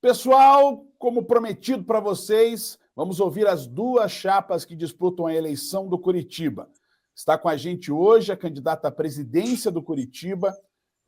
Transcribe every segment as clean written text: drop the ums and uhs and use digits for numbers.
Pessoal, como prometido para vocês, vamos ouvir as duas chapas que disputam a eleição do Curitiba. Está com a gente hoje a candidata à presidência do Curitiba,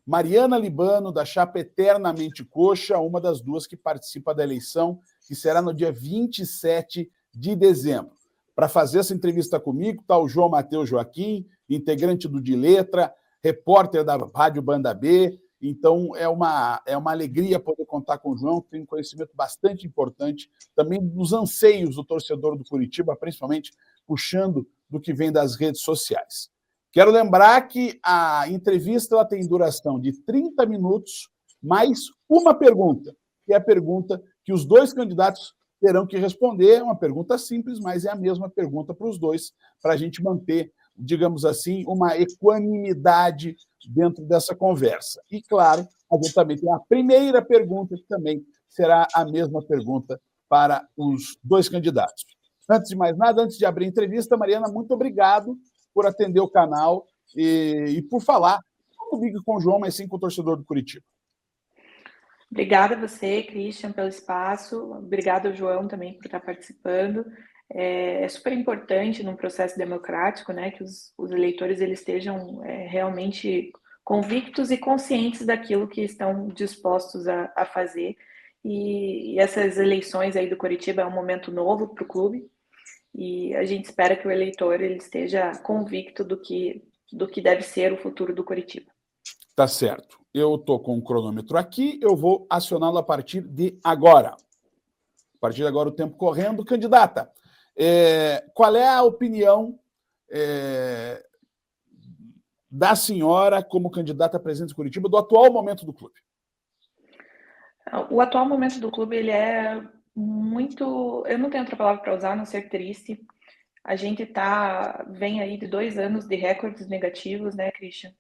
Mariana Libano, da chapa Eternamente Coxa, uma das duas que participa da eleição, que será no dia 27 de dezembro. Para fazer essa entrevista comigo está o João Matheus Joaquim, integrante do De Letra, repórter da Rádio Banda B. Então, é uma alegria poder contar com o João, que tem um conhecimento bastante importante, também dos anseios do torcedor do Curitiba, principalmente puxando do que vem das redes sociais. Quero lembrar que a entrevista ela tem duração de 30 minutos, mais uma pergunta, que é a pergunta que os dois candidatos terão que responder. É uma pergunta simples, mas é a mesma pergunta para os dois, para a gente manter, digamos assim, uma equanimidade dentro dessa conversa. E, claro, a gente também tem a primeira pergunta, que também será a mesma pergunta para os dois candidatos. Antes de mais nada, antes de abrir a entrevista, Mariana, muito obrigado por atender o canal e por falar, não comigo e com o João, mas sim com o torcedor do Curitiba. Obrigada a você, Christian, pelo espaço. Obrigada ao João também por estar participando. É super importante num processo democrático, né, que os eleitores eles estejam realmente convictos e conscientes daquilo que estão dispostos a fazer. E essas eleições aí do Curitiba é um momento novo para o clube. E a gente espera que o eleitor ele esteja convicto do que deve ser o futuro do Curitiba. Tá certo. Eu estou com o cronômetro aqui, eu vou acioná-lo a partir de agora. A partir de agora, o tempo correndo. Candidata, qual é a opinião da senhora como candidata a presidente de Curitiba do atual momento do clube? O atual momento do clube ele é muito... Eu não tenho outra palavra para usar, a não ser triste. A gente vem aí de 2 anos de recordes negativos, né, Christian?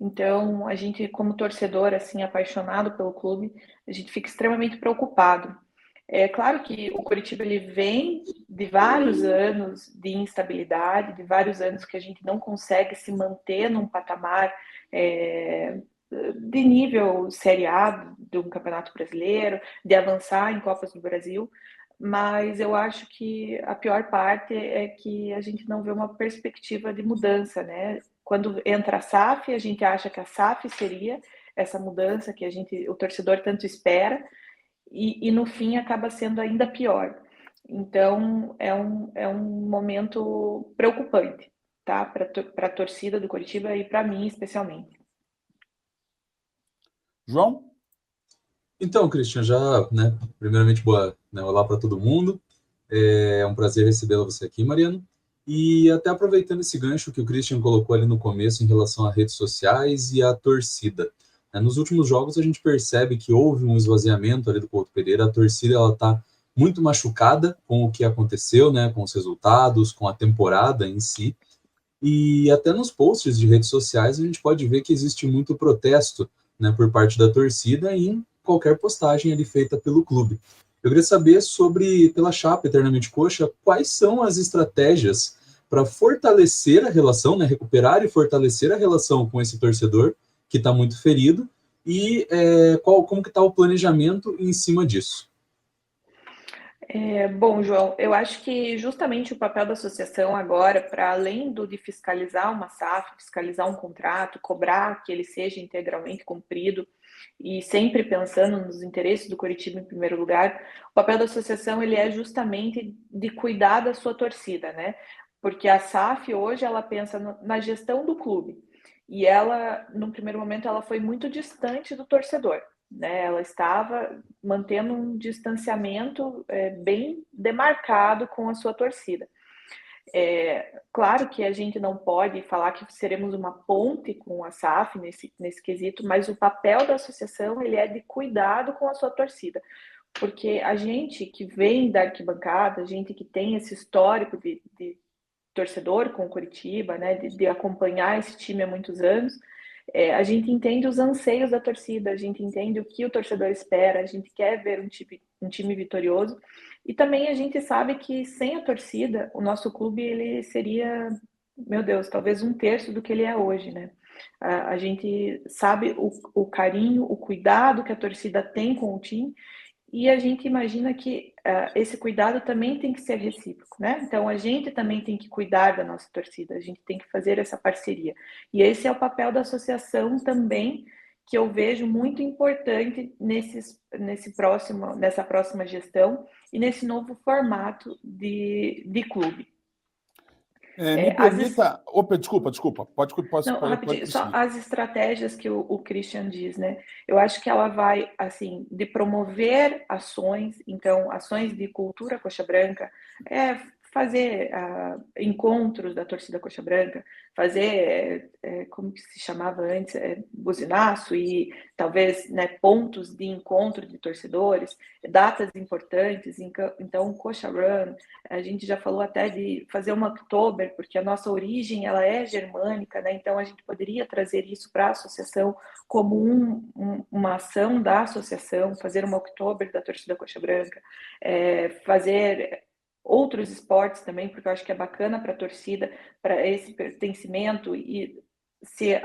Então, a gente, como torcedor, assim, apaixonado pelo clube, a gente fica extremamente preocupado. É claro que o Curitiba ele vem de vários anos de instabilidade, de vários anos que a gente não consegue se manter num patamar de nível Série A de um Campeonato Brasileiro, de avançar em Copas do Brasil, mas eu acho que a pior parte é que a gente não vê uma perspectiva de mudança, né? Quando entra a SAF, a gente acha que a SAF seria essa mudança que o torcedor tanto espera, e no fim acaba sendo ainda pior. Então, é um momento preocupante, tá? Para a torcida do Curitiba e para mim, especialmente. João? Então, Christian, primeiramente, olá para todo mundo. É um prazer recebê-la você aqui, Mariana. E até aproveitando esse gancho que o Christian colocou ali no começo em relação a redes sociais e a torcida. Nos últimos jogos a gente percebe que houve um esvaziamento ali do Couto Pereira. A torcida está muito machucada com o que aconteceu, né, com os resultados, com a temporada em si. E até nos posts de redes sociais a gente pode ver que existe muito protesto, né, por parte da torcida em qualquer postagem ali feita pelo clube. Eu queria saber pela chapa Eternamente Coxa, quais são as estratégias para fortalecer a relação, né, recuperar e fortalecer a relação com esse torcedor que está muito ferido e como que está o planejamento em cima disso. Bom, João, eu acho que justamente o papel da associação agora, para além de fiscalizar uma SAF, fiscalizar um contrato, cobrar que ele seja integralmente cumprido e sempre pensando nos interesses do Curitiba em primeiro lugar, o papel da associação ele é justamente de cuidar da sua torcida, né? Porque a SAF hoje ela pensa na gestão do clube e ela, no primeiro momento, ela foi muito distante do torcedor. Né, ela estava mantendo um distanciamento bem demarcado com a sua torcida. Claro que a gente não pode falar que seremos uma ponte com a SAF nesse quesito, mas o papel da associação ele é de cuidado com a sua torcida, porque a gente que vem da arquibancada, a gente que tem esse histórico de torcedor com o Curitiba, né, de acompanhar esse time há muitos anos, a gente entende os anseios da torcida, a gente entende o que o torcedor espera, a gente quer ver um time vitorioso, e também a gente sabe que sem a torcida, o nosso clube ele seria, meu Deus, talvez 1/3 do que ele é hoje, né? A gente sabe o carinho, o cuidado que a torcida tem com o time, e a gente imagina que esse cuidado também tem que ser recíproco, né? Então, a gente também tem que cuidar da nossa torcida, a gente tem que fazer essa parceria. E esse é o papel da associação também, que eu vejo muito importante nessa próxima gestão e nesse novo formato de clube. Me permita... Opa, desculpa. Não, rapidinho, só as estratégias que o Christian diz, né? Eu acho que ela vai, assim, de promover ações, então, ações de cultura coxa branca, fazer encontros da torcida coxa branca, fazer, como que se chamava antes, buzinaço e talvez, né, pontos de encontro de torcedores, datas importantes, então, Coxa Run, a gente já falou até de fazer uma Oktober, porque a nossa origem ela é germânica, né? Então a gente poderia trazer isso para a associação como uma ação da associação, fazer uma Oktober da torcida coxa branca, fazer outros esportes também, porque eu acho que é bacana para a torcida, para esse pertencimento e se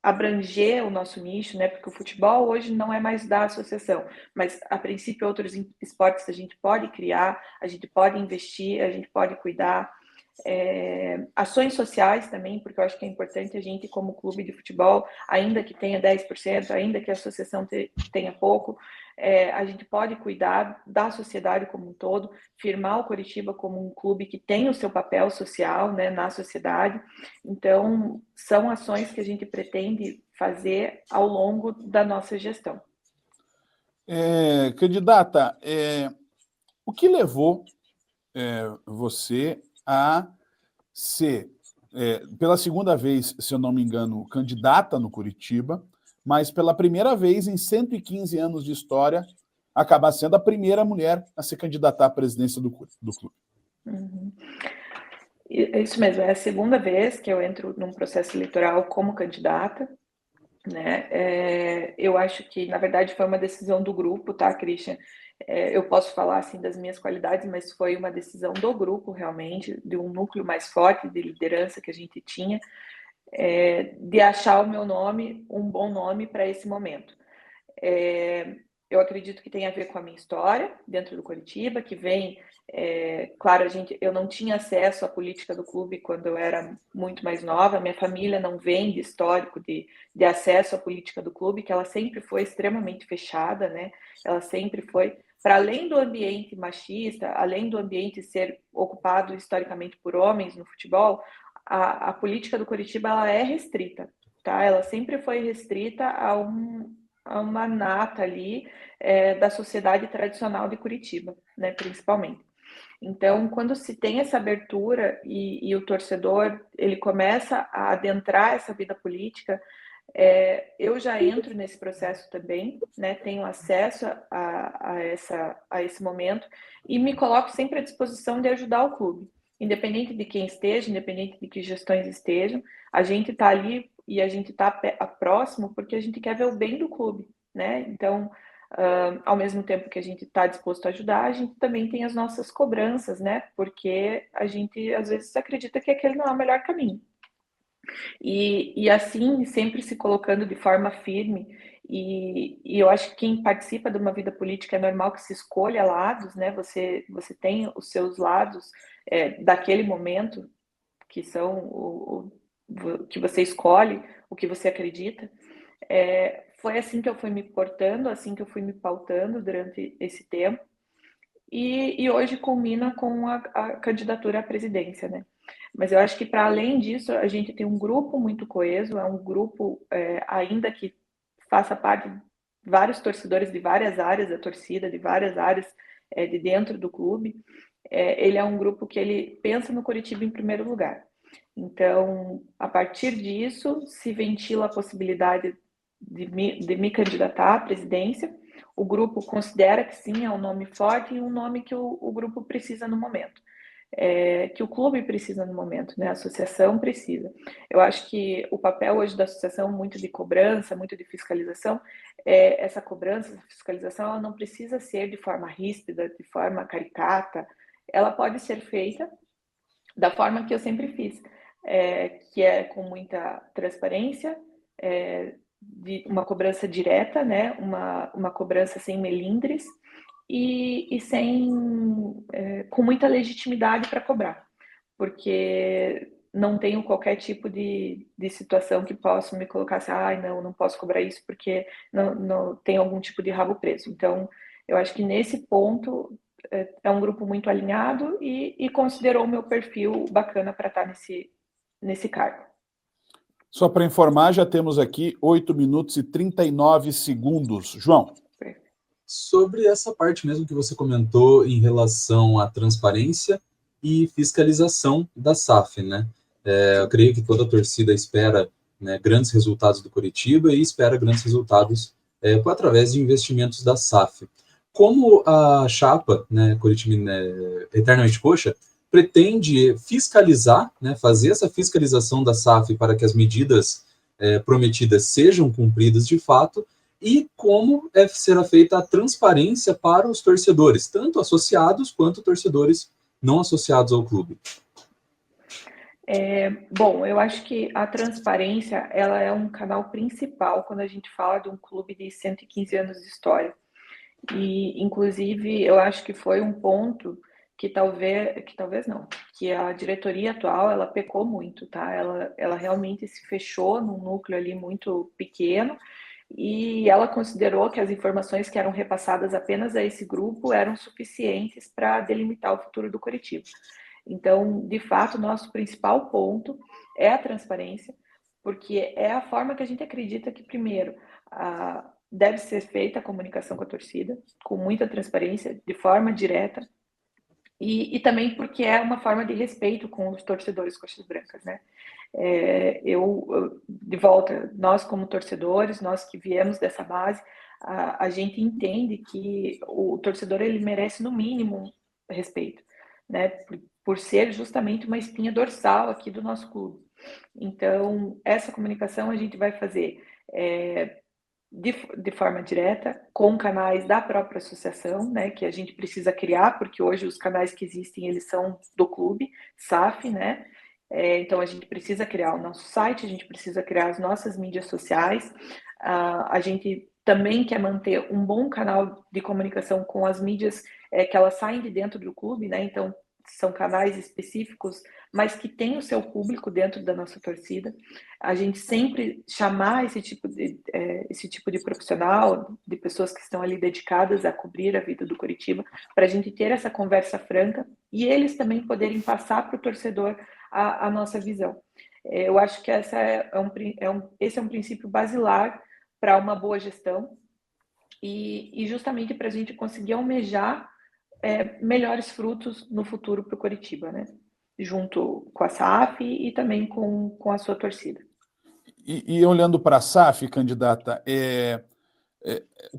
abranger o nosso nicho, né? Porque o futebol hoje não é mais da associação, mas a princípio outros esportes a gente pode criar, a gente pode investir, a gente pode cuidar. Ações sociais também, porque eu acho que é importante a gente, como clube de futebol, ainda que tenha 10%, ainda que a associação tenha pouco, a gente pode cuidar da sociedade como um todo, firmar o Coritiba como um clube que tem o seu papel social, né, na sociedade. Então, são ações que a gente pretende fazer ao longo da nossa gestão. Candidata, o que levou você a ser, pela segunda vez, se eu não me engano, candidata no Coritiba, mas pela primeira vez em 115 anos de história, acabar sendo a primeira mulher a se candidatar à presidência do clube? Uhum. Isso mesmo, é a segunda vez que eu entro num processo eleitoral como candidata, né? Eu acho que, na verdade, foi uma decisão do grupo, tá, Christian? Eu posso falar, assim, das minhas qualidades, mas foi uma decisão do grupo, realmente, de um núcleo mais forte de liderança que a gente tinha, de achar o meu nome um bom nome para esse momento. Eu acredito que tem a ver com a minha história dentro do Coritiba, que vem, claro, eu não tinha acesso à política do clube quando eu era muito mais nova, minha família não vem de histórico de acesso à política do clube, que ela sempre foi extremamente fechada, né? Ela sempre foi, para além do ambiente machista, além do ambiente ser ocupado historicamente por homens no futebol, a política do Coritiba ela é restrita, tá? Ela sempre foi restrita a uma nata ali da sociedade tradicional de Curitiba, né, principalmente. Então, quando se tem essa abertura e o torcedor ele começa a adentrar essa vida política, eu já entro nesse processo também, né, tenho acesso a esse momento e me coloco sempre à disposição de ajudar o clube. Independente de quem esteja, independente de que gestões estejam, a gente está ali e a gente está próximo porque a gente quer ver o bem do clube, né? Então, ao mesmo tempo que a gente está disposto a ajudar, a gente também tem as nossas cobranças, né? Porque a gente às vezes acredita que aquele não é o melhor caminho. E assim, sempre se colocando de forma firme, e eu acho que quem participa de uma vida política é normal que se escolha lados, né? Você tem os seus lados daquele momento, que são que você escolhe, o que você acredita. Foi assim que eu fui me portando, assim que eu fui me pautando durante esse tempo, e hoje culmina com a candidatura à presidência, né? Mas eu acho que, para além disso, a gente tem um grupo muito coeso, é um grupo, ainda que faça parte de vários torcedores de várias áreas da torcida, de várias áreas de dentro do clube. Ele é um grupo que ele pensa no Coritiba em primeiro lugar. Então, a partir disso, se ventila a possibilidade de me candidatar à presidência. O grupo considera que sim, é um nome forte e um nome que o grupo precisa no momento. Que o clube precisa no momento, né? A associação precisa. Eu acho que o papel hoje da associação, muito de cobrança, muito de fiscalização, essa cobrança, essa fiscalização, ela não precisa ser de forma ríspida, de forma caricata, ela pode ser feita da forma que eu sempre fiz, que é com muita transparência, de uma cobrança direta, né? Uma cobrança sem melindres, e com muita legitimidade para cobrar, porque não tenho qualquer tipo de situação que possa me colocar assim, não posso cobrar isso porque não tem algum tipo de rabo preso. Então, eu acho que nesse ponto é um grupo muito alinhado e considerou o meu perfil bacana para estar nesse cargo. Só para informar, já temos aqui 8 minutos e 39 segundos. João. Sobre essa parte mesmo que você comentou em relação à transparência e fiscalização da SAF, né? Eu creio que toda a torcida espera, né, grandes resultados do Coritiba e espera grandes resultados através de investimentos da SAF. Como a chapa, né, Coritiba Eternamente Coxa, pretende fiscalizar, né, fazer essa fiscalização da SAF para que as medidas prometidas sejam cumpridas de fato, e como será feita a transparência para os torcedores, tanto associados quanto torcedores não associados ao clube? Bom, eu acho que a transparência ela é um canal principal quando a gente fala de um clube de 115 anos de história. E, inclusive, eu acho que foi um ponto que talvez não, que a diretoria atual ela pecou muito, tá? Ela realmente se fechou num núcleo ali muito pequeno e ela considerou que as informações que eram repassadas apenas a esse grupo eram suficientes para delimitar o futuro do Coritiba. Então, de fato, nosso principal ponto é a transparência, porque é a forma que a gente acredita que, primeiro, deve ser feita a comunicação com a torcida, com muita transparência, de forma direta, e também porque é uma forma de respeito com os torcedores coxas brancas, né? De volta, nós como torcedores, nós que viemos dessa base, a gente entende que o torcedor ele merece no mínimo respeito, né? Por ser justamente uma espinha dorsal aqui do nosso clube. Então, essa comunicação a gente vai fazer de forma direta, com canais da própria associação, né, que a gente precisa criar, porque hoje os canais que existem, eles são do clube, SAF, né, então a gente precisa criar o nosso site, a gente precisa criar as nossas mídias sociais, a gente também quer manter um bom canal de comunicação com as mídias que elas saem de dentro do clube, né, então são canais específicos, mas que têm o seu público dentro da nossa torcida. A gente sempre chamar esse tipo de profissional, de pessoas que estão ali dedicadas a cobrir a vida do Coritiba, para a gente ter essa conversa franca e eles também poderem passar para o torcedor a nossa visão. Eu acho que esse é um princípio basilar para uma boa gestão e justamente para a gente conseguir almejar melhores frutos no futuro para o Coritiba, né? Junto com a SAF e também com a sua torcida. E olhando para a SAF, candidata,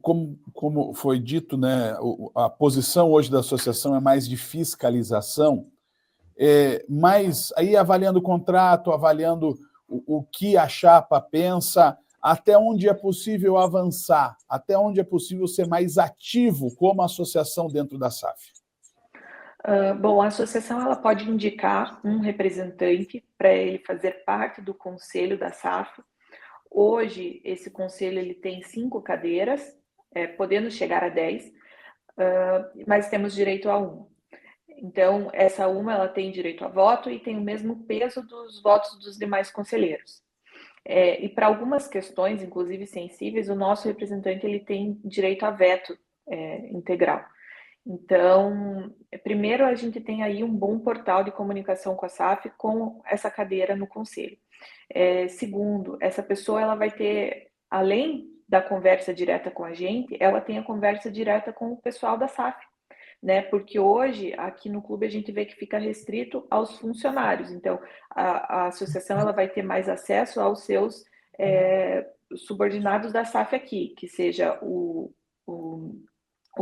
como foi dito, né, a posição hoje da associação é mais de fiscalização, mas aí avaliando o contrato, avaliando o que a chapa pensa, até onde é possível avançar, até onde é possível ser mais ativo como associação dentro da SAF? Bom, a associação ela pode indicar um representante para ele fazer parte do conselho da SAF. Hoje, esse conselho ele tem 5 cadeiras, podendo chegar a 10, mas temos direito a 1. Então, essa uma ela tem direito a voto e tem o mesmo peso dos votos dos demais conselheiros. E para algumas questões, inclusive sensíveis, o nosso representante ele tem direito a veto integral. Então, primeiro a gente tem aí um bom portal de comunicação com a SAF com essa cadeira no conselho. Segundo, essa pessoa ela vai ter, além da conversa direta com a gente, ela tem a conversa direta com o pessoal da SAF, né? Porque hoje, aqui no clube, a gente vê que fica restrito aos funcionários. Então, a associação ela vai ter mais acesso aos seus subordinados da SAF aqui, que seja o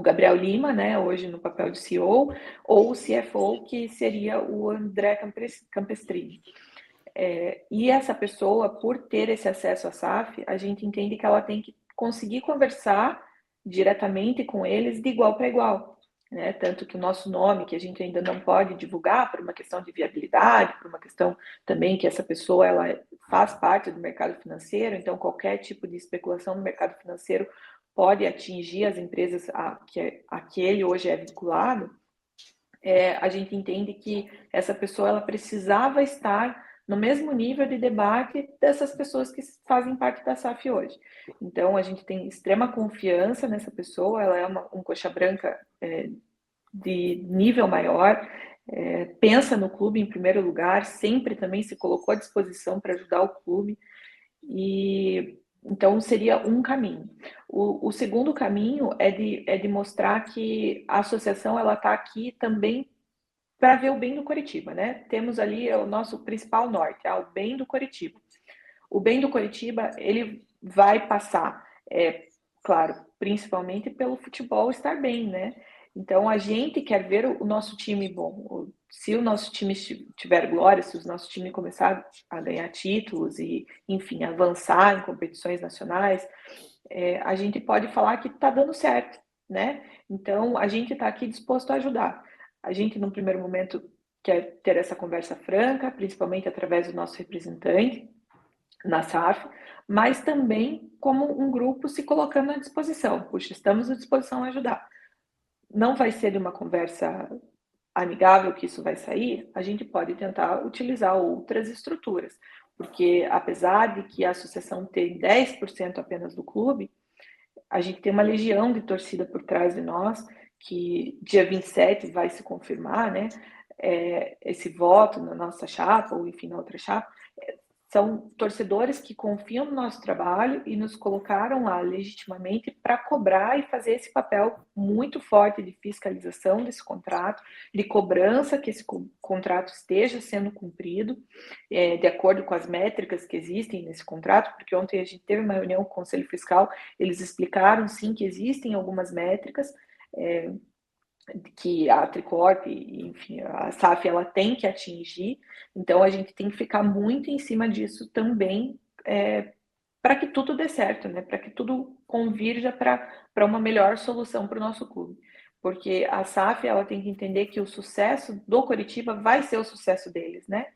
Gabriel Lima, né, hoje no papel de CEO, ou o CFO, que seria o André Campestrini. E essa pessoa, por ter esse acesso à SAF, a gente entende que ela tem que conseguir conversar diretamente com eles de igual para igual. Né? Tanto que o nosso nome, que a gente ainda não pode divulgar por uma questão de viabilidade, por uma questão também que essa pessoa ela faz parte do mercado financeiro, então qualquer tipo de especulação no mercado financeiro pode atingir as empresas a que ele hoje é vinculado, a gente entende que essa pessoa ela precisava estar no mesmo nível de debate dessas pessoas que fazem parte da SAF hoje. Então, a gente tem extrema confiança nessa pessoa, ela é um coxa branca de nível maior, pensa no clube em primeiro lugar, sempre também se colocou à disposição para ajudar o clube, e então seria um caminho. O segundo caminho é de mostrar que a associação ela está aqui também para ver o bem do Coritiba, né? Temos ali o nosso principal norte, o bem do Coritiba. O bem do Coritiba, ele vai passar, claro, principalmente pelo futebol estar bem, né? Então, a gente quer ver o nosso time bom. Se o nosso time tiver glória, se o nosso time começar a ganhar títulos e, enfim, avançar em competições nacionais, a gente pode falar que está dando certo, né? Então, a gente está aqui disposto a ajudar. A gente, num primeiro momento, quer ter essa conversa franca, principalmente através do nosso representante na SAF, mas também como um grupo se colocando à disposição. Puxa, estamos à disposição a ajudar. Não vai ser de uma conversa amigável que isso vai sair, a gente pode tentar utilizar outras estruturas, porque apesar de que a associação tem 10% apenas do clube, a gente tem uma legião de torcida por trás de nós, que dia 27 vai se confirmar, né? Esse voto na nossa chapa, ou enfim, na outra chapa, são torcedores que confiam no nosso trabalho e nos colocaram lá legitimamente para cobrar e fazer esse papel muito forte de fiscalização desse contrato, de cobrança que esse contrato esteja sendo cumprido, de acordo com as métricas que existem nesse contrato, porque ontem a gente teve uma reunião com o Conselho Fiscal, eles explicaram sim que existem algumas métricas, que a Tricorp, enfim, a SAF, ela tem que atingir, então a gente tem que ficar muito em cima disso também, para que tudo dê certo, né? Para que tudo convirja para uma melhor solução para o nosso clube. Porque a SAF, ela tem que entender que o sucesso do Coritiba vai ser o sucesso deles, né?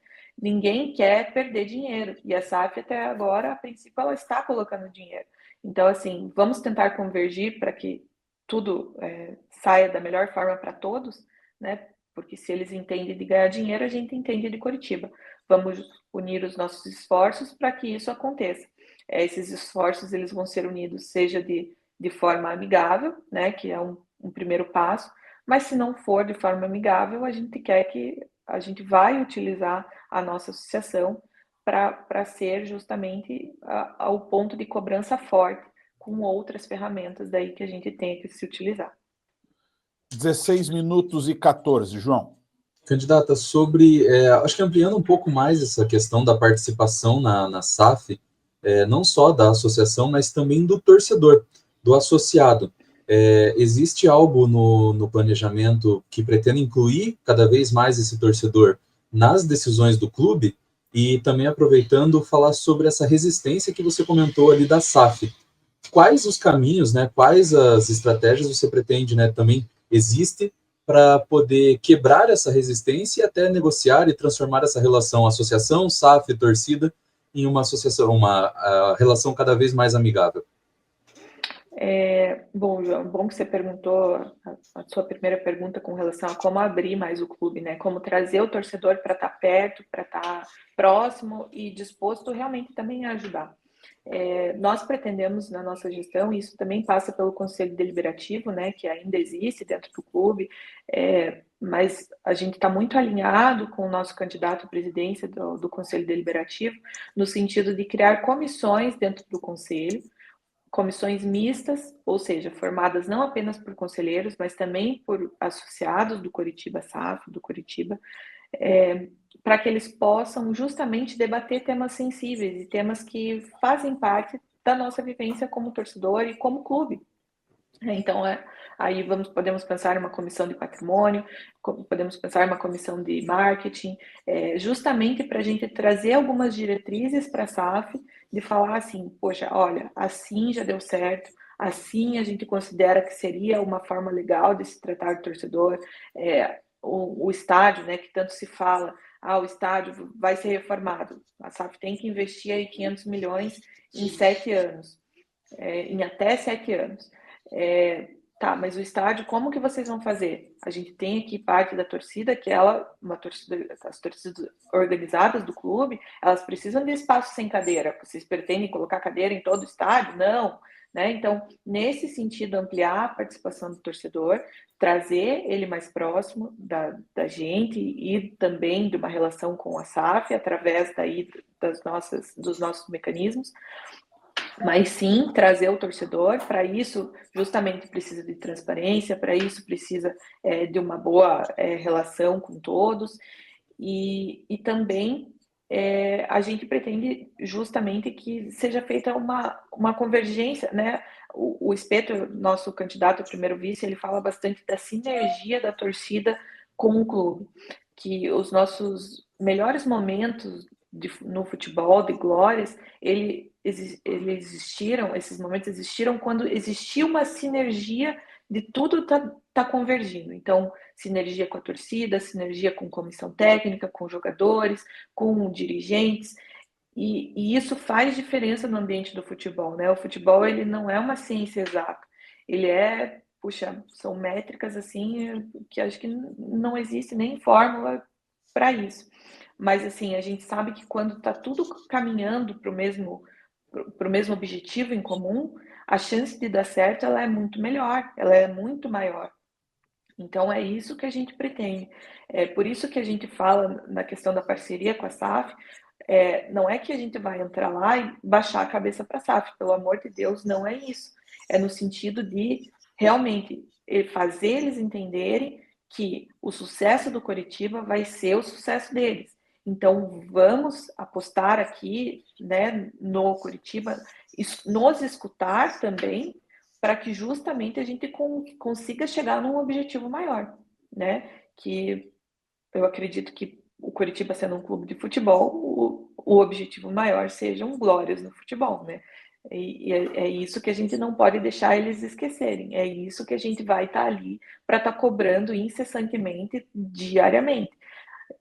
Ninguém quer perder dinheiro, e a SAF até agora, a princípio, ela está colocando dinheiro. Então, assim, vamos tentar convergir para que tudo saia da melhor forma para todos, né? Porque se eles entendem de ganhar dinheiro, a gente entende de Coritiba. Vamos unir os nossos esforços para que isso aconteça. Esses esforços eles vão ser unidos, seja de forma amigável, né? Que é um primeiro passo, mas se não for de forma amigável, a gente quer que a gente vai utilizar a nossa associação para ser justamente ao ponto de cobrança forte, com outras ferramentas daí que a gente tem que se utilizar. 16 minutos e 14, João. Candidata, sobre, acho que ampliando um pouco mais essa questão da participação na SAF, não só da associação, mas também do torcedor, do associado. Existe algo no planejamento que pretende incluir cada vez mais esse torcedor nas decisões do clube? E também aproveitando, falar sobre essa resistência que você comentou ali da SAF. Quais os caminhos, né, quais as estratégias você pretende, né, também existe para poder quebrar essa resistência e até negociar e transformar essa relação associação, SAF, torcida, em uma associação, uma relação cada vez mais amigável? Bom, João, bom que você perguntou a sua primeira pergunta com relação a como abrir mais o clube, né? Como trazer o torcedor para estar perto, para estar próximo e disposto realmente também a ajudar. Nós pretendemos na nossa gestão, e isso também passa pelo Conselho Deliberativo, né, que ainda existe dentro do clube, mas a gente está muito alinhado com o nosso candidato à presidência do Conselho Deliberativo, no sentido de criar comissões dentro do Conselho, comissões mistas, ou seja, formadas não apenas por conselheiros, mas também por associados do Coritiba SAF, do Coritiba, para que eles possam justamente debater temas sensíveis e temas que fazem parte da nossa vivência como torcedor e como clube. Então, aí podemos pensar em uma comissão de patrimônio, podemos pensar em uma comissão de marketing, justamente para a gente trazer algumas diretrizes para a SAF, de falar assim, poxa, olha, assim já deu certo, assim a gente considera que seria uma forma legal de se tratar do torcedor, o estádio, né, que tanto se fala, o estádio vai ser reformado, a SAF tem que investir aí 500 milhões em 7 anos. em até 7 anos. Tá, mas o estádio, como que vocês vão fazer? A gente tem aqui parte da torcida, que as torcidas organizadas do clube, elas precisam de espaço sem cadeira. Vocês pretendem colocar cadeira em todo o estádio? Não. Né? Então, nesse sentido, ampliar a participação do torcedor, trazer ele mais próximo da gente e também de uma relação com a SAF, através daí dos nossos mecanismos, mas sim trazer o torcedor. Para isso justamente precisa de transparência, para isso precisa de uma boa relação com todos, e também a gente pretende justamente que seja feita uma convergência, né? O Espeto, nosso candidato a primeiro vice, ele fala bastante da sinergia da torcida com o clube, que os nossos melhores momentos no futebol, de glórias, esses momentos existiram quando existia uma sinergia de tudo tá convergindo. Então, sinergia com a torcida, sinergia com comissão técnica, com jogadores, com dirigentes, e isso faz diferença no ambiente do futebol, né? O futebol, ele não é uma ciência exata, ele são métricas assim que acho que não existe nem fórmula para isso. Mas assim, a gente sabe que quando está tudo caminhando para o mesmo objetivo em comum, a chance de dar certo ela é muito melhor, ela é muito maior. Então é isso que a gente pretende. É por isso que a gente fala na questão da parceria com a SAF. Não é que a gente vai entrar lá e baixar a cabeça para a SAF, pelo amor de Deus, não é isso. É no sentido de realmente fazer eles entenderem que o sucesso do Coritiba vai ser o sucesso deles. Então vamos apostar aqui, né, no Coritiba, nos escutar também, para que justamente a gente consiga chegar num objetivo maior, né? Que eu acredito que o Coritiba, sendo um clube de futebol, o objetivo maior sejam glórias no futebol, né? E é isso que a gente não pode deixar eles esquecerem. É isso que a gente vai estar ali para estar cobrando incessantemente, diariamente.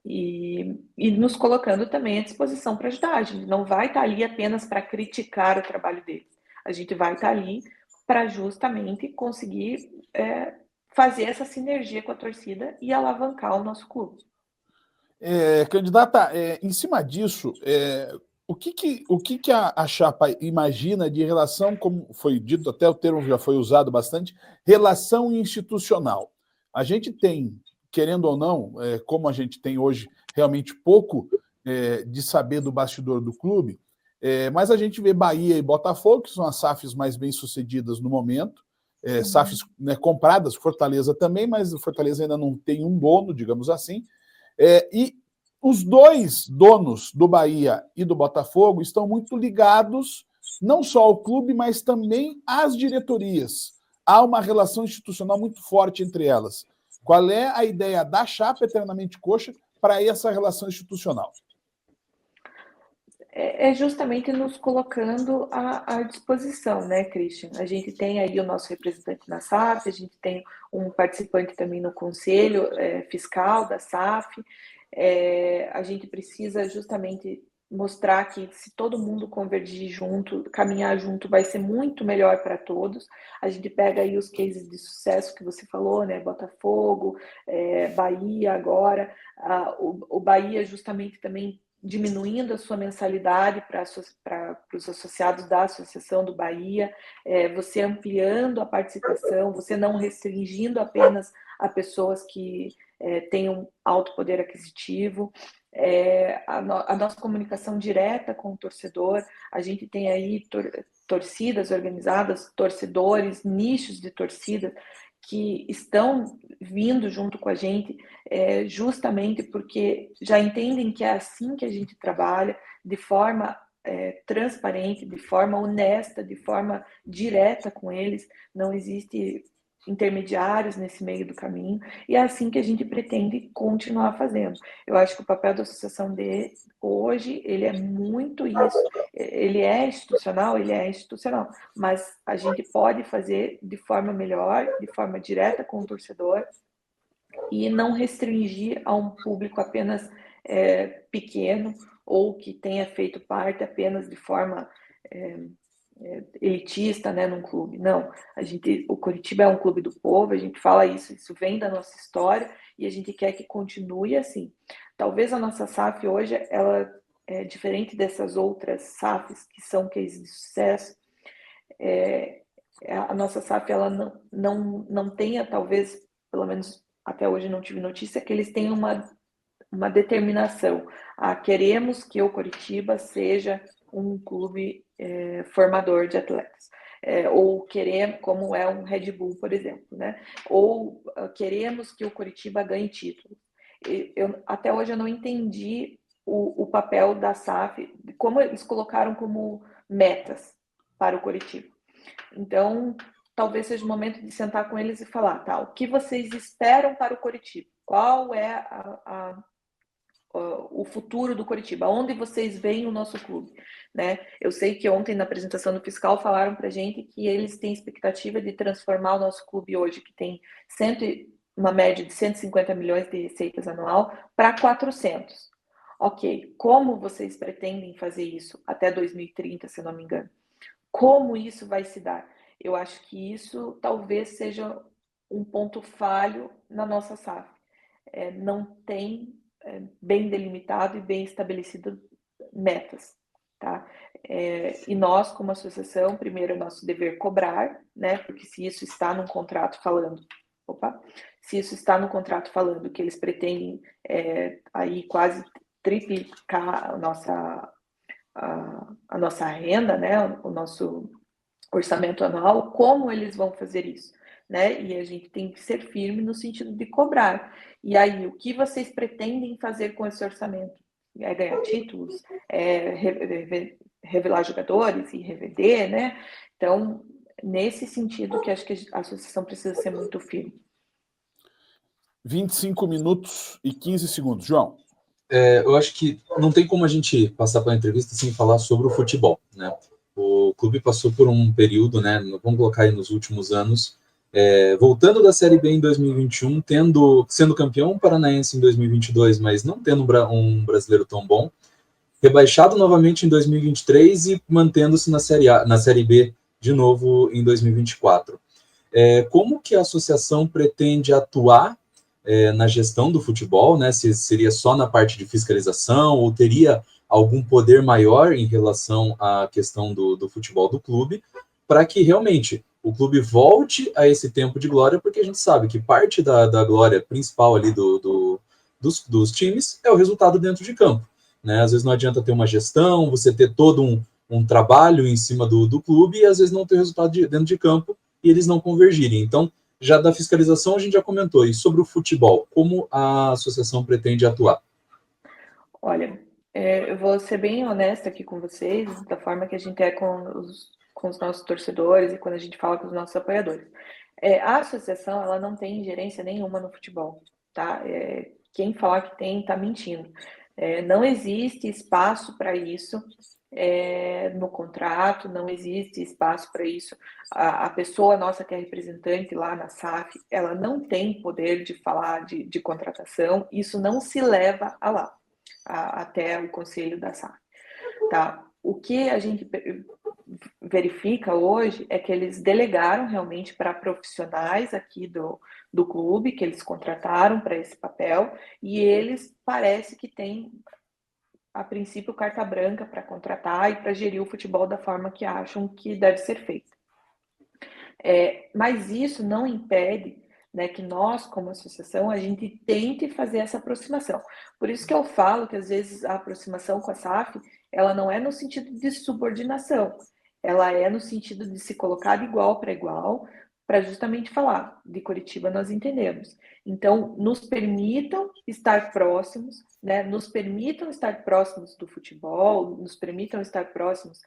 E nos colocando também à disposição para ajudar. A gente não vai estar ali apenas para criticar o trabalho deles. A gente vai estar ali para justamente conseguir fazer essa sinergia com a torcida e alavancar o nosso clube. Candidata, em cima disso, o que a chapa imagina de relação, como foi dito, até o termo já foi usado bastante, relação institucional? A gente tem, querendo ou não, como a gente tem hoje realmente pouco de saber do bastidor do clube, mas a gente vê Bahia e Botafogo, que são as SAFs mais bem-sucedidas no momento, SAFs, né, compradas, Fortaleza também, mas Fortaleza ainda não tem um dono, digamos assim. E os dois donos do Bahia e do Botafogo estão muito ligados não só ao clube, mas também às diretorias. Há uma relação institucional muito forte entre elas. Qual é a ideia da chapa Eternamente Coxa para essa relação institucional? É justamente nos colocando à disposição, né, Christian? A gente tem aí o nosso representante na SAF, a gente tem um participante também no conselho fiscal da SAF. A gente precisa justamente mostrar que se todo mundo convergir junto, caminhar junto, vai ser muito melhor para todos. A gente pega aí os cases de sucesso que você falou, né? Botafogo, Bahia agora. O Bahia justamente também diminuindo a sua mensalidade para os associados da Associação do Bahia, você ampliando a participação, você não restringindo apenas a pessoas que tenham alto poder aquisitivo, a nossa comunicação direta com o torcedor. A gente tem aí torcidas organizadas, torcedores, nichos de torcida que estão vindo junto com a gente, justamente porque já entendem que é assim que a gente trabalha, de forma transparente, de forma honesta, de forma direta com eles. Não existe intermediários nesse meio do caminho, e é assim que a gente pretende continuar fazendo. Eu acho que o papel da associação de hoje, ele é muito isso, ele é institucional, mas a gente pode fazer de forma melhor, de forma direta com o torcedor, e não restringir a um público apenas pequeno, ou que tenha feito parte apenas de forma elitista, né, num clube. Não, o Coritiba é um clube do povo, a gente fala isso vem da nossa história e a gente quer que continue assim. Talvez a nossa SAF hoje, ela é diferente dessas outras SAFs que são cases de sucesso. A nossa SAF, ela não tenha, talvez, pelo menos até hoje não tive notícia, que eles tenham uma determinação. Queremos que o Coritiba seja um clube formador de atletas. Ou queremos, como é um Red Bull, por exemplo, né? Ou queremos que o Coritiba ganhe título. Até hoje eu não entendi o papel da SAF, como eles colocaram como metas para o Coritiba. Então, talvez seja o momento de sentar com eles e falar, tá, o que vocês esperam para o Coritiba? Qual é o futuro do Coritiba? Onde vocês veem o nosso clube? Né? Eu sei que ontem, na apresentação do fiscal, falaram para a gente que eles têm expectativa de transformar o nosso clube hoje, que tem uma média de 150 milhões de receitas anual, para 400. Ok, como vocês pretendem fazer isso até 2030, se não me engano? Como isso vai se dar? Eu acho que isso talvez seja um ponto falho na nossa SAF. Não tem bem delimitado e bem estabelecido metas, tá? E nós, como associação, primeiro é nosso dever cobrar, né? Porque se isso está num contrato falando, se isso está no contrato falando que eles pretendem aí quase triplicar a nossa renda, né? O nosso orçamento anual, como eles vão fazer isso? Né? E a gente tem que ser firme no sentido de cobrar. E aí, o que vocês pretendem fazer com esse orçamento? É ganhar títulos? Revelar jogadores e revender, né? Então, nesse sentido que acho que a associação precisa ser muito firme. 25 minutos e 15 segundos. João. Eu acho que não tem como a gente passar pela entrevista sem falar sobre o futebol, né? O clube passou por um período, né? Vamos colocar aí nos últimos anos, voltando da Série B em 2021, sendo campeão paranaense em 2022, mas não tendo um brasileiro tão bom, rebaixado novamente em 2023 e mantendo-se na Série B de novo em 2024. Como que a associação pretende atuar na gestão do futebol, né? Se seria só na parte de fiscalização ou teria algum poder maior em relação à questão do futebol do clube, para que realmente o clube volte a esse tempo de glória, porque a gente sabe que parte da glória principal ali dos times é o resultado dentro de campo, né? Às vezes não adianta ter uma gestão, você ter todo um trabalho em cima do clube e às vezes não ter resultado dentro de campo e eles não convergirem. Então, já da fiscalização a gente já comentou. E sobre o futebol, como a associação pretende atuar? Olha, eu vou ser bem honesta aqui com vocês, da forma que a gente é com os nossos torcedores e quando a gente fala com os nossos apoiadores. A associação, ela não tem ingerência nenhuma no futebol, tá? Quem falar que tem, está mentindo. Não existe espaço para isso no contrato, não existe espaço para isso. A pessoa nossa que é representante lá na SAF, ela não tem poder de falar de contratação, isso não se leva a lá, até o conselho da SAF. Tá? O que a gente verifica hoje é que eles delegaram realmente para profissionais aqui do clube, que eles contrataram para esse papel, e eles parece que têm, a princípio, carta branca para contratar e para gerir o futebol da forma que acham que deve ser feito. Mas isso não impede, né, que nós, como associação, a gente tente fazer essa aproximação. Por isso que eu falo que, às vezes, a aproximação com a SAF, ela não é no sentido de subordinação, ela é no sentido de se colocar de igual para igual, para justamente falar, de Coritiba nós entendemos. Então, nos permitam estar próximos, né, nos permitam estar próximos do futebol, nos permitam estar próximos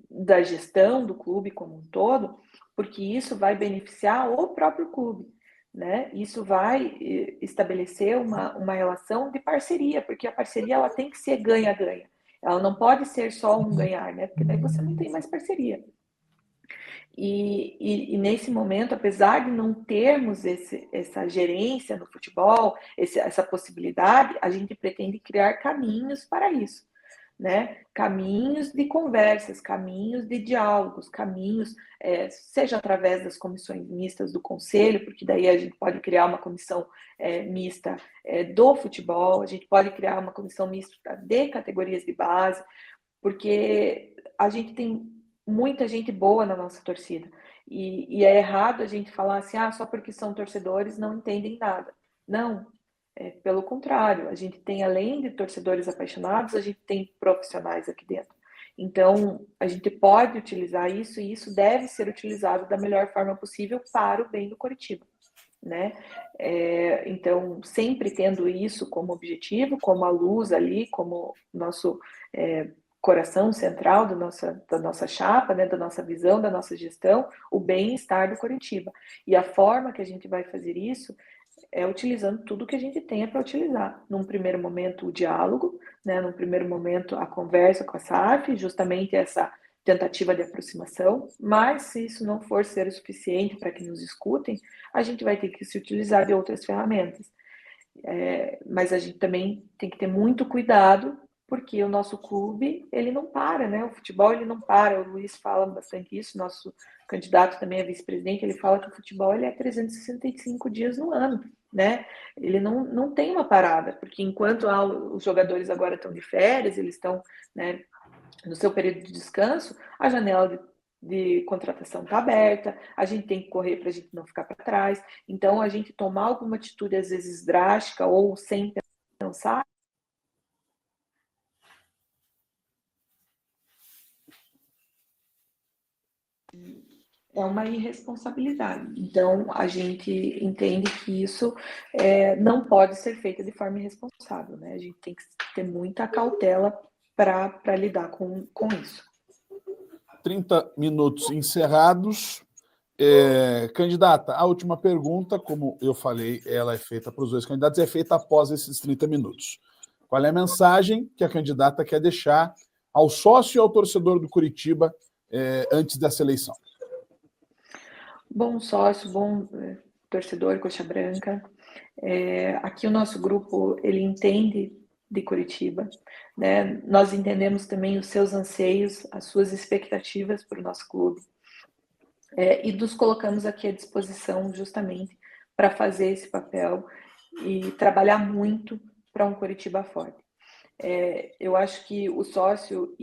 da gestão do clube como um todo, porque isso vai beneficiar o próprio clube, né? Isso vai estabelecer uma relação de parceria, porque a parceria ela tem que ser ganha-ganha. Ela não pode ser só um ganhar, né? Porque daí você não tem mais parceria. E nesse momento, apesar de não termos essa gerência no futebol, essa possibilidade, a gente pretende criar caminhos para isso. né? Caminhos de conversas, caminhos de diálogos, caminhos, seja através das comissões mistas do conselho, porque daí a gente pode criar uma comissão mista do futebol, a gente pode criar uma comissão mista de categorias de base, porque a gente tem muita gente boa na nossa torcida. E é errado a gente falar assim, só porque são torcedores não entendem nada. Não, pelo contrário, a gente tem, além de torcedores apaixonados, a gente tem profissionais aqui dentro. Então, a gente pode utilizar isso e isso deve ser utilizado da melhor forma possível para o bem do Coritiba, né? Então, sempre tendo isso como objetivo, como a luz ali, como nosso coração central da nossa chapa, né, da nossa visão, da nossa gestão, o bem-estar do Coritiba. E a forma que a gente vai fazer isso é utilizando tudo que a gente tenha para utilizar. Num primeiro momento, o diálogo, né? Num primeiro momento, a conversa com a SAF, justamente essa tentativa de aproximação, mas se isso não for ser o suficiente para que nos escutem, a gente vai ter que se utilizar de outras ferramentas. Mas a gente também tem que ter muito cuidado, porque o nosso clube, ele não para, né? O futebol, ele não para. O Luiz fala bastante isso, nosso candidato também a vice-presidente, ele fala que o futebol ele é 365 dias no ano, né? Ele não tem uma parada, porque enquanto os jogadores agora estão de férias, eles estão, né, no seu período de descanso, a janela de contratação está aberta, a gente tem que correr para a gente não ficar para trás. Então, a gente tomar alguma atitude, às vezes, drástica ou sem pensar, é uma irresponsabilidade. Então, a gente entende que isso não pode ser feito de forma irresponsável, né? A gente tem que ter muita cautela para lidar com isso. 30 minutos encerrados. Candidata, a última pergunta, como eu falei, ela é feita para os dois candidatos, é feita após esses 30 minutos. Qual é a mensagem que a candidata quer deixar ao sócio e ao torcedor do Coritiba antes dessa eleição? Bom sócio, bom torcedor Coxa Branca. Aqui o nosso grupo, ele entende de Coritiba, né? Nós entendemos também os seus anseios, as suas expectativas para o nosso clube. E nos colocamos aqui à disposição justamente para fazer esse papel e trabalhar muito para um Coritiba forte. Eu acho que o sócio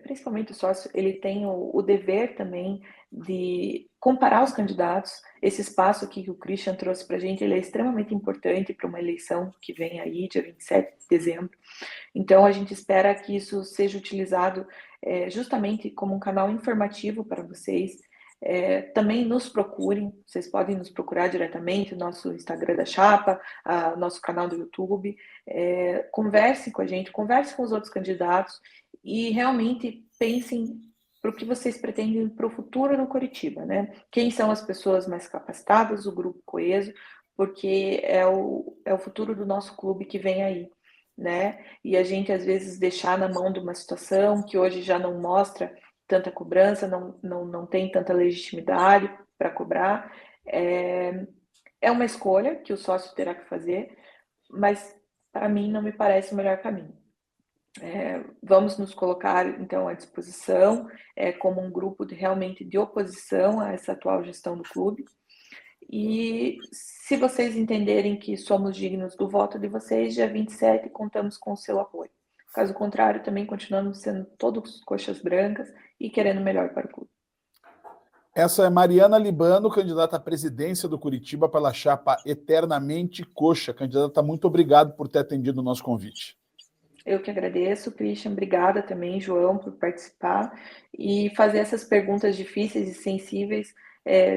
principalmente o sócio, ele tem o dever também de comparar os candidatos. Esse espaço aqui que o Christian trouxe para a gente, ele é extremamente importante para uma eleição que vem aí, dia 27 de dezembro. Então, a gente espera que isso seja utilizado justamente como um canal informativo para vocês. Também nos procurem, vocês podem nos procurar diretamente, nosso Instagram da Chapa, nosso canal do YouTube. Converse com a gente, converse com os outros candidatos e realmente pensem para o que vocês pretendem para o futuro no Coritiba, né? Quem são as pessoas mais capacitadas, o grupo coeso, porque é o futuro do nosso clube que vem aí, né? E a gente às vezes deixar na mão de uma situação que hoje já não mostra tanta cobrança, não tem tanta legitimidade para cobrar. É uma escolha que o sócio terá que fazer, mas para mim não me parece o melhor caminho. Vamos nos colocar, então, à disposição como um grupo realmente de oposição a essa atual gestão do clube. E se vocês entenderem que somos dignos do voto de vocês, dia 27 contamos com o seu apoio. Caso contrário, também continuamos sendo todos coxas brancas e querendo o melhor para o clube. Essa é Mariana Libano, candidata à presidência do Coritiba pela chapa Eternamente Coxa. Candidata, muito obrigado por ter atendido o nosso convite. Eu que agradeço, Christian. Obrigada também, João, por participar e fazer essas perguntas difíceis e sensíveis,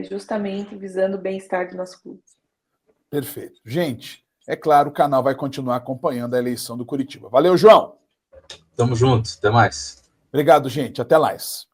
justamente visando o bem-estar do nosso clube. Perfeito. Gente, é claro, o canal vai continuar acompanhando a eleição do Coritiba. Valeu, João! Tamo junto, até mais. Obrigado, gente. Até mais.